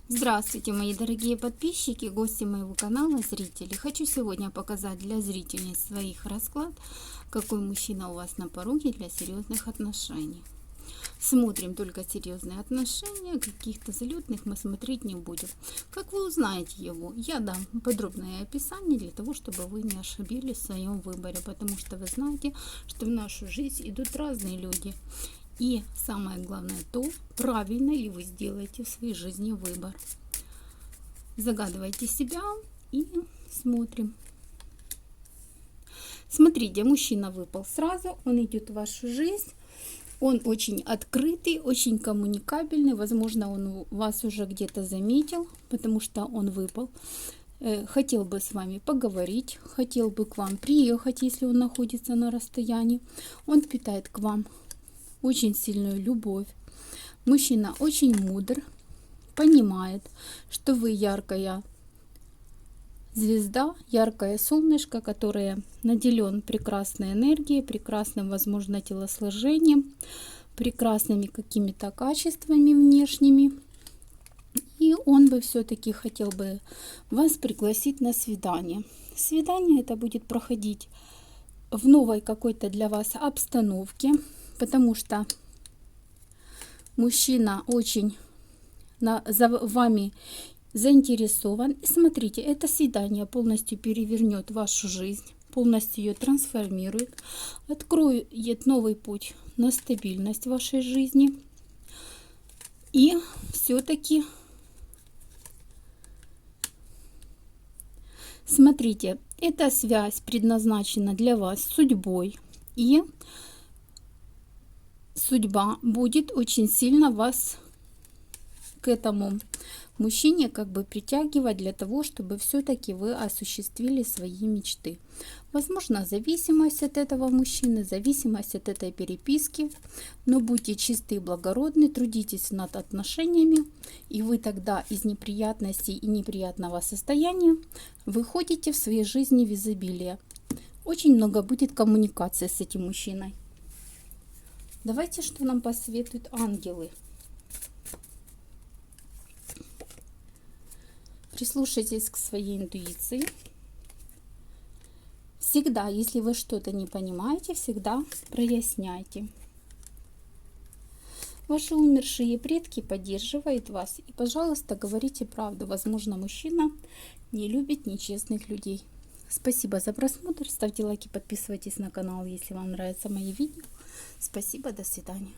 Здравствуйте, мои дорогие подписчики, гости моего канала, зрители. Хочу сегодня показать для зрительниц своих расклад, какой мужчина у вас на пороге для серьезных отношений. Смотрим только серьезные отношения, каких-то залетных мы смотреть не будем. Как вы узнаете его? Я дам подробное описание для того, чтобы вы не ошибились в своем выборе, потому что вы знаете, что в нашу жизнь идут разные люди. И самое главное то, правильно ли вы сделаете в своей жизни выбор. Загадывайте себя и смотрим. Смотрите, мужчина выпал сразу, он идет в вашу жизнь. Он очень открытый, очень коммуникабельный. Возможно, он вас уже где-то заметил, потому что он выпал. Хотел бы с вами поговорить, хотел бы к вам приехать, если он находится на расстоянии. Он питает к вам очень сильную любовь. Мужчина очень мудр, понимает, что вы яркая звезда, яркое солнышко, которое наделен прекрасной энергией, прекрасным, возможно, телосложением, прекрасными какими-то качествами внешними. И он бы все-таки хотел бы вас пригласить на свидание. Свидание это будет проходить в новой какой-то для вас обстановке, потому что мужчина очень за вами заинтересован. И смотрите, это свидание полностью перевернет вашу жизнь, полностью ее трансформирует, откроет новый путь на стабильность вашей жизни. И все-таки смотрите, эта связь предназначена для вас судьбой, и судьба будет очень сильно вас к этому мужчине как бы притягивать для того, чтобы все-таки вы осуществили свои мечты. Возможно, зависимость от этого мужчины, зависимость от этой переписки, но будьте чисты и благородны, трудитесь над отношениями, и вы тогда из неприятностей и неприятного состояния выходите в своей жизни в изобилие. Очень много будет коммуникации с этим мужчиной. Давайте, что нам посоветуют ангелы. Прислушайтесь к своей интуиции. Всегда, если вы что-то не понимаете, всегда проясняйте. Ваши умершие предки поддерживают вас. И, пожалуйста, говорите правду. Возможно, мужчина не любит нечестных людей. Спасибо за просмотр. Ставьте лайки, подписывайтесь на канал, если вам нравятся мои видео. Спасибо, до свидания.